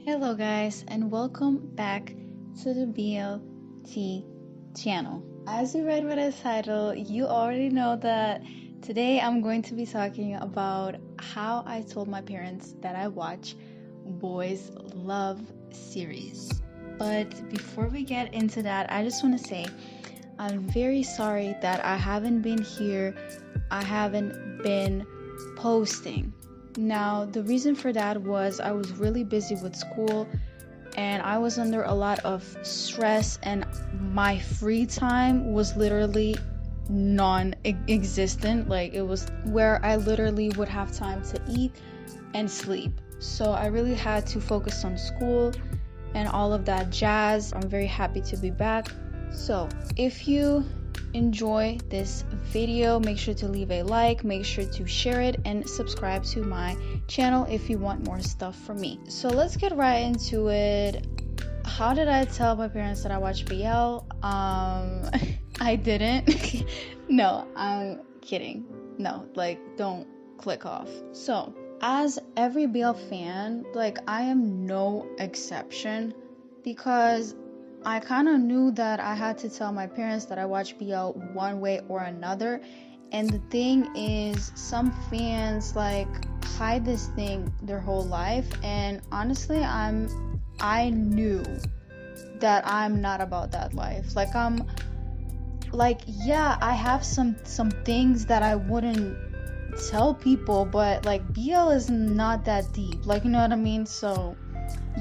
Hello, guys, and welcome back to the BLT channel. As you read by the title, you already know that today I'm going to be talking about how I told my parents that I watch boys' love series. But before we get into that, I just want to say I'm very sorry that I haven't been here, I haven't been posting. Now, the reason for that was I was really busy with school and I was under a lot of stress, and my free time was literally non-existent. Like, it was where I literally would have time to eat and sleep. So I really had to focus on school and all of that jazz. I'm very happy to be back. So if you enjoy this video, make sure to leave a like, make sure to share it, and subscribe to my channel if you want more stuff from me. So let's get right into it. How did I tell my parents that I watch BL? I didn't. No, I'm kidding. No, don't click off. So as every BL fan, I am no exception, because I kind of knew that I had to tell my parents that I watch BL one way or another. And the thing is, some fans hide this thing their whole life, and honestly, I knew that I'm not about that life. Yeah, I have some things that I wouldn't tell people, but BL is not that deep. You know what I mean? So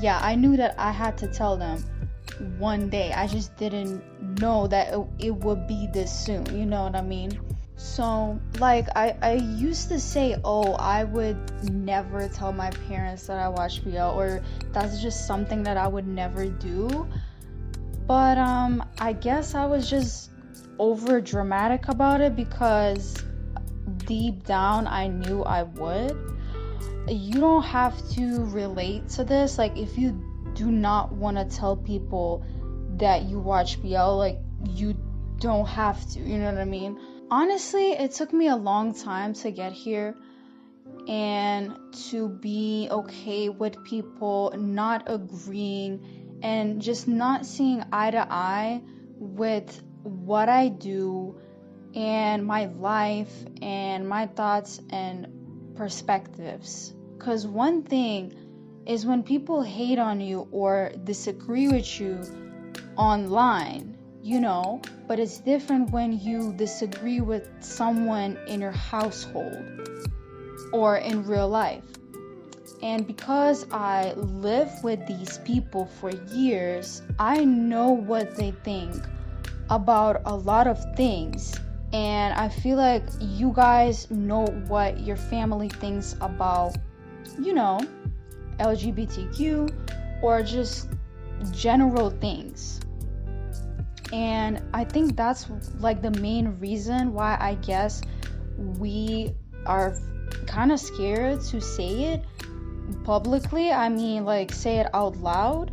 yeah, I knew that I had to tell them one day. I just didn't know that it would be this soon, you know what I mean? So I used to say, oh, I would never tell my parents that I watch BL, or that's just something that I would never do. But I guess I was just over dramatic about it, because deep down I knew I would. You don't have to relate to this. If you do not want to tell people that you watch BL, you don't have to, you know what I mean? Honestly, it took me a long time to get here and to be okay with people not agreeing and just not seeing eye to eye with what I do and my life and my thoughts and perspectives. Because one thing is when people hate on you or disagree with you online, but it's different when you disagree with someone in your household or in real life. And because I live with these people for years, I know what they think about a lot of things. And I feel like you guys know what your family thinks about, LGBTQ or just general things. And I think that's the main reason why I guess we are kind of scared to say it publicly. I mean, say it out loud.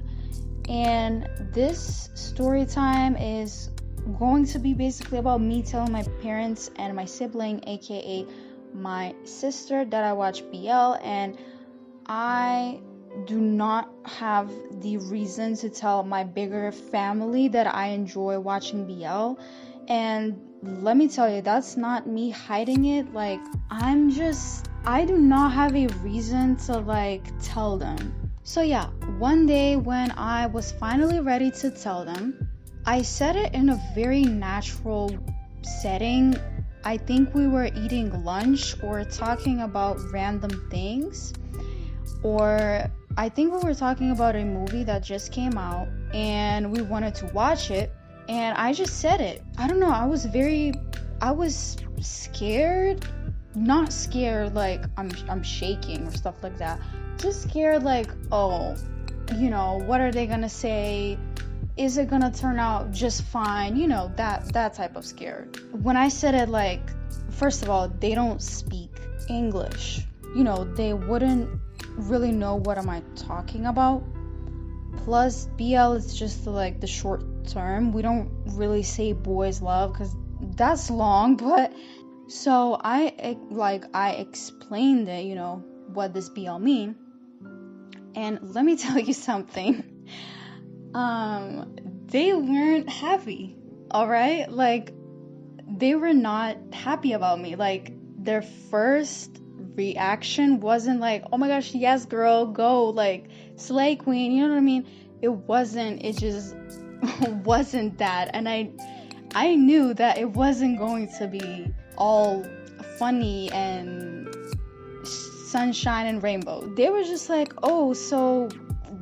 And this story time is going to be basically about me telling my parents and my sibling, aka my sister, that I watch BL, and I do not have the reason to tell my bigger family that I enjoy watching BL. And let me tell you, that's not me hiding it. I do not have a reason to tell them. So yeah, one day when I was finally ready to tell them, I said it in a very natural setting. I think we were eating lunch or talking about random things, or I think we were talking about a movie that just came out and we wanted to watch it, and I just said it. I don't know, I was scared. Not scared I'm shaking or stuff like that. Just scared oh, what are they gonna say? Is it gonna turn out just fine? That type of scared. When I said it, first of all, they don't speak English. They wouldn't really know what am I talking about. Plus, BL is just the short term. We don't really say boys love because that's long. But so I explained it, what this BL mean. And let me tell you something. They weren't happy, all right? Like, they were not happy about me. Like, their first reaction wasn't like, oh my gosh, yes, girl, go, like, slay queen, you know what I mean? It just wasn't that. And I knew that it wasn't going to be all funny and sunshine and rainbow. They were just like, oh, so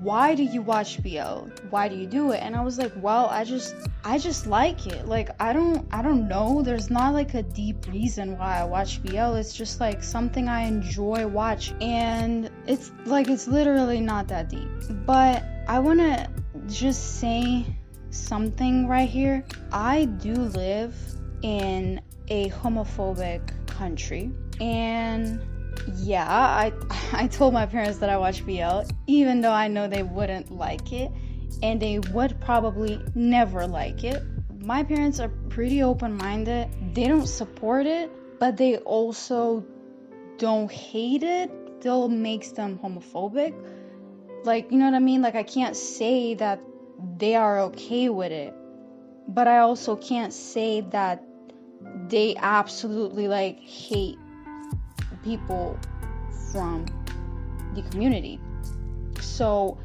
why do you watch BL? Why do you do it? And I was like, well, I just like it. Like, I don't know. There's not like a deep reason why I watch BL. It's just like something I enjoy watch. And it's literally not that deep. But I want to just say something right here. I do live in a homophobic country, and yeah, I told my parents that I watch BL, even though I know they wouldn't like it, and they would probably never like it. My parents are pretty open-minded. They don't support it, but they also don't hate it. Still makes them homophobic. Like, you know what I mean? Like, I can't say that they are okay with it, but I also can't say that they absolutely like hate people from the community. So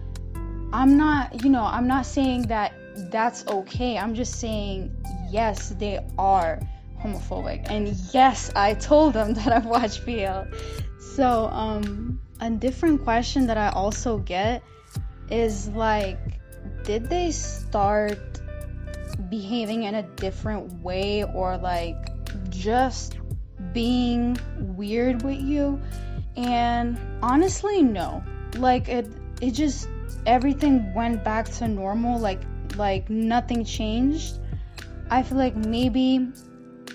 I'm not saying that that's okay. I'm just saying, yes, they are homophobic, and yes, I told them that I watch BL. So a different question that I also get is like, did they start behaving in a different way, or like just being weird with you? And honestly, no. Like, it just, everything went back to normal. Like nothing changed. I feel like maybe,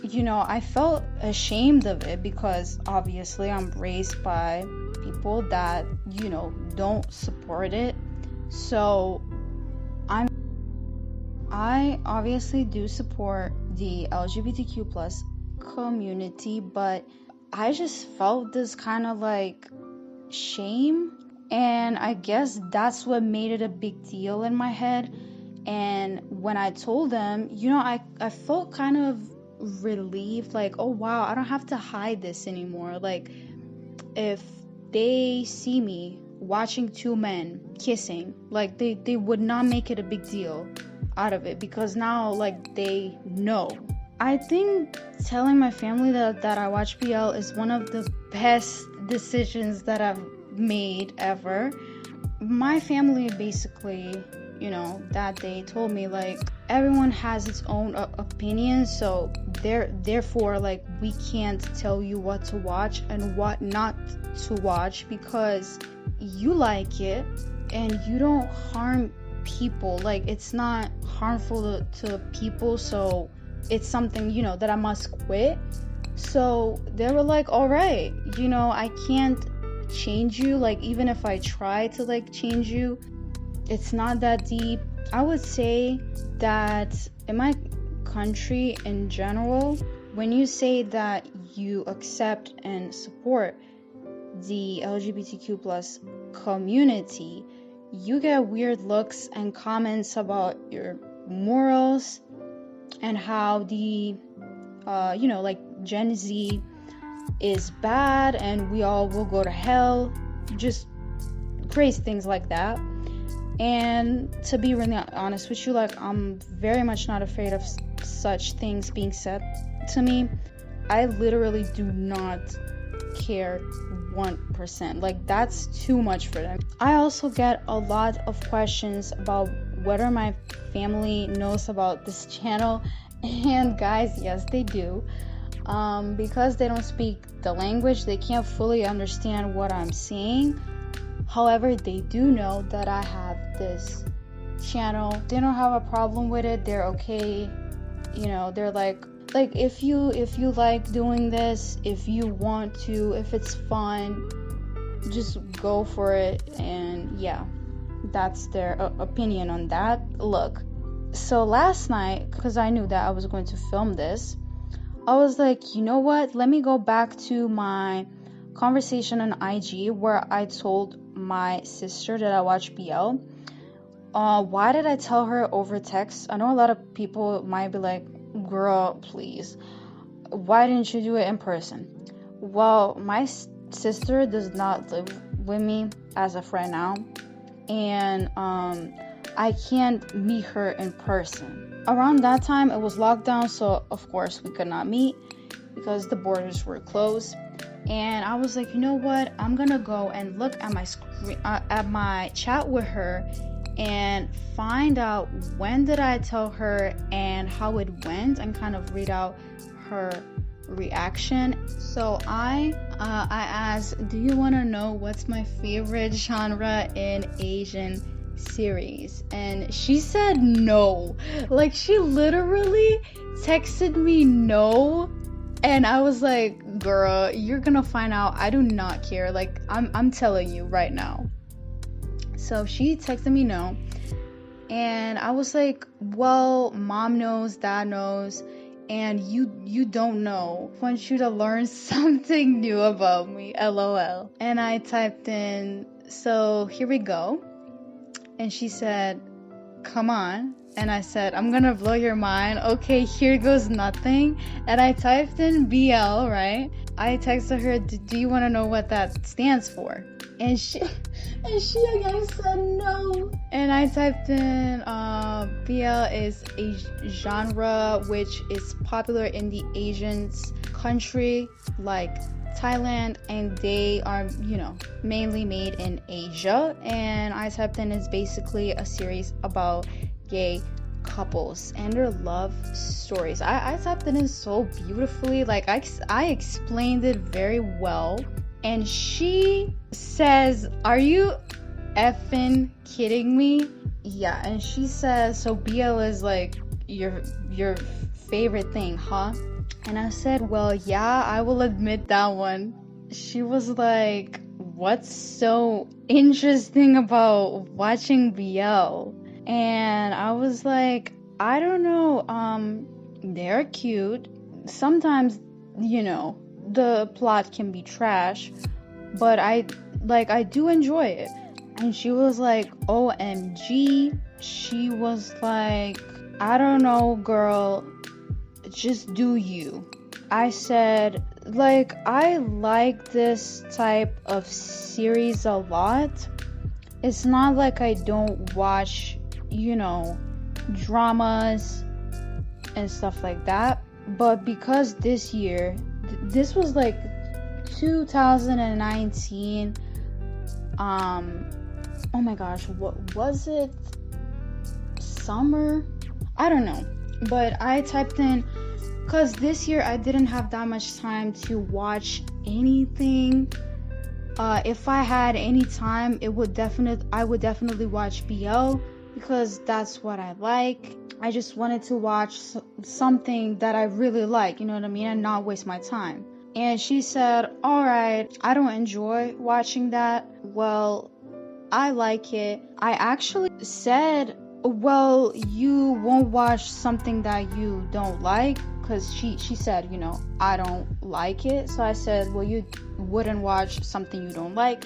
I felt ashamed of it because obviously I'm raised by people that, don't support it. So I obviously do support the LGBTQ plus community, but I just felt this kind of like shame, and I guess that's what made it a big deal in my head. And when I told them, I felt kind of relieved, like, oh wow, I don't have to hide this anymore. Like, if they see me watching two men kissing, like, they would not make it a big deal out of it, because now, like, they know. I think telling my family that I watch BL is one of the best decisions that I've made ever. My family basically, that day told me, like, everyone has its own opinion, so therefore, like, we can't tell you what to watch and what not to watch, because you like it and you don't harm people. Like, it's not harmful to people, so it's something, that I must quit. So they were like, all right, I can't change you. Like, even if I try to, like, change you, it's not that deep. I would say that in my country in general, when you say that you accept and support the LGBTQ plus community, you get weird looks and comments about your morals and how the like Gen Z is bad and we all will go to hell, just crazy things like that. And to be really honest with you, like, I'm very much not afraid of such things being said to me. I literally do not care 1%. Like, that's too much for them. I also get a lot of questions about whether my family knows about this channel, and guys, yes, they do. Because they don't speak the language, they can't fully understand what I'm saying. However, they do know that I have this channel. They don't have a problem with it. They're okay. They're like if you like doing this, if you want to, if it's fun, just go for it. And yeah, that's their opinion on that. Look, so last night, because I knew that I was going to film this, I was like, you know what? Let me go back to my conversation on IG where I told my sister that I watch BL. Why did I tell her over text? I know a lot of people might be like, girl, please, why didn't you do it in person? Well, my sister does not live with me as of right now, and I can't meet her in person. Around that time, it was lockdown, so of course we could not meet because the borders were closed. And I was like, you know what? I'm gonna go and look at my screen, at my chat with her, and find out when did I tell her and how it went, and kind of read out her reaction. So I asked, do you want to know what's my favorite genre in Asian series? And she said no. Like, she literally texted me no, and I was like, girl, you're gonna find out. I do not care. Like, I'm telling you right now. So she texted me no, and I was like, well, mom knows, dad knows, and you don't know. I want you to learn something new about me, LOL. And I typed in, so here we go. And she said, come on. And I said, I'm gonna blow your mind. Okay, here goes nothing. And I typed in BL, right? I texted her, do you want to know what that stands for? And she again said no. And I typed in BL is a genre which is popular in the Asian country like Thailand, and they are, mainly made in Asia. And I typed in is basically a series about gay couples and their love stories. I typed it in so beautifully. Like, I explained it very well. And she says, are you effing kidding me? Yeah. And she says, so BL is like your favorite thing, huh? And I said, well, yeah, I will admit that one. She was like, what's so interesting about watching BL? And I was like, I don't know, they're cute. Sometimes, the plot can be trash, but I do enjoy it. And she was like, OMG. She was like, I don't know, girl, just do you. I said, like, I like this type of series a lot. It's not like I don't watch, dramas and stuff like that. But because this year, this was like 2019, oh my gosh, what was it? Summer? I don't know. But I typed in, because this year I didn't have that much time to watch anything. If I had any time, I would definitely watch BL, because that's what I like. I just wanted to watch something that I really like, you know what I mean, and not waste my time. And she said, alright, I don't enjoy watching that. Well, I like it. I actually said, well, you won't watch something that you don't like, because she said, I don't like it. So I said, well, you wouldn't watch something you don't like.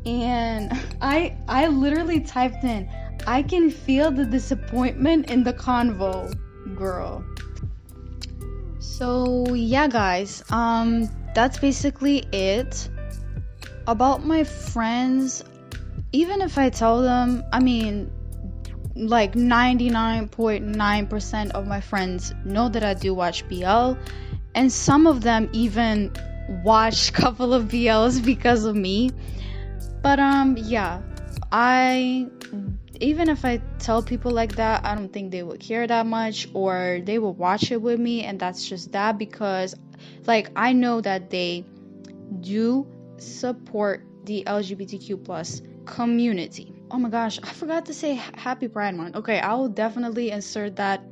And I literally typed in, I can feel the disappointment in the convo, girl. So yeah, guys, that's basically it. About my friends, even if I tell them, like 99.9% of my friends know that I do watch BL, and some of them even watch a couple of BLs because of me. But yeah, even if I tell people like that, I don't think they would care that much, or they will watch it with me, and that's just that, because like I know that they do support the LGBTQ plus community. Oh my gosh, I forgot to say happy Pride Month. Okay, I will definitely insert that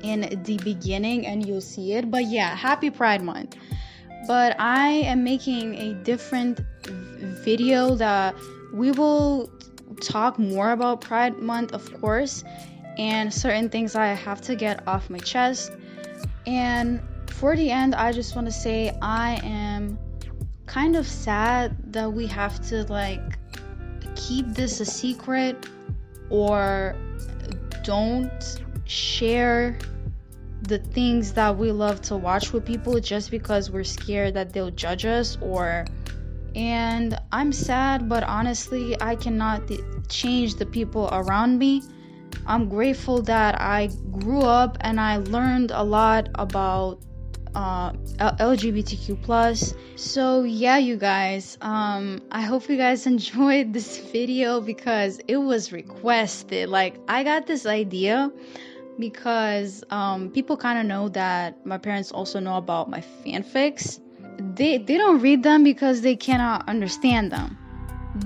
in the beginning and you'll see it. But yeah, happy Pride Month. But I am making a different video that we will talk more about Pride Month, of course, and certain things I have to get off my chest. And for the end, I just want to say I am kind of sad that we have to like keep this a secret, or don't share the things that we love to watch with people just because we're scared that they'll judge us. And I'm sad, but honestly I cannot change the people around me. I'm grateful that I grew up and I learned a lot about LGBTQ plus. So yeah, you guys, I hope you guys enjoyed this video because it was requested. Like, I got this idea because people kind of know that my parents also know about my fanfics. They don't read them because they cannot understand them,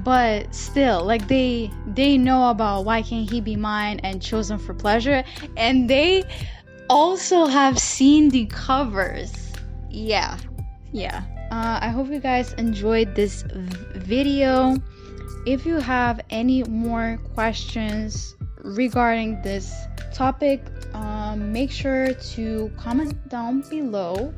but still, like, they know about Why Can't He Be Mine and Chosen for Pleasure, and they also have seen the covers. Yeah. I hope you guys enjoyed this video. If you have any more questions regarding this topic, make sure to comment down below,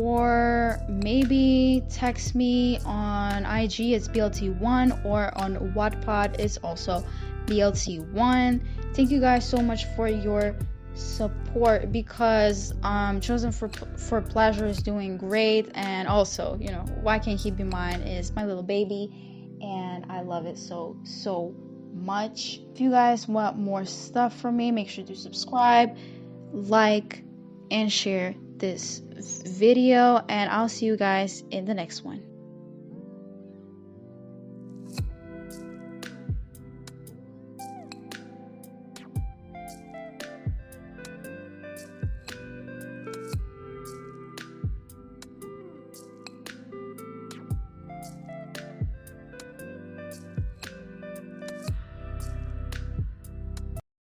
or maybe text me on IG, it's BLT1, or on Wattpad, it's also BLT1. Thank you guys so much for your support, because Chosen for Pleasure is doing great, and also, you know, Why Can't He Be Mine is my little baby, and I love it so much. If you guys want more stuff from me, make sure to subscribe, like, and share this video, and I'll see you guys in the next one.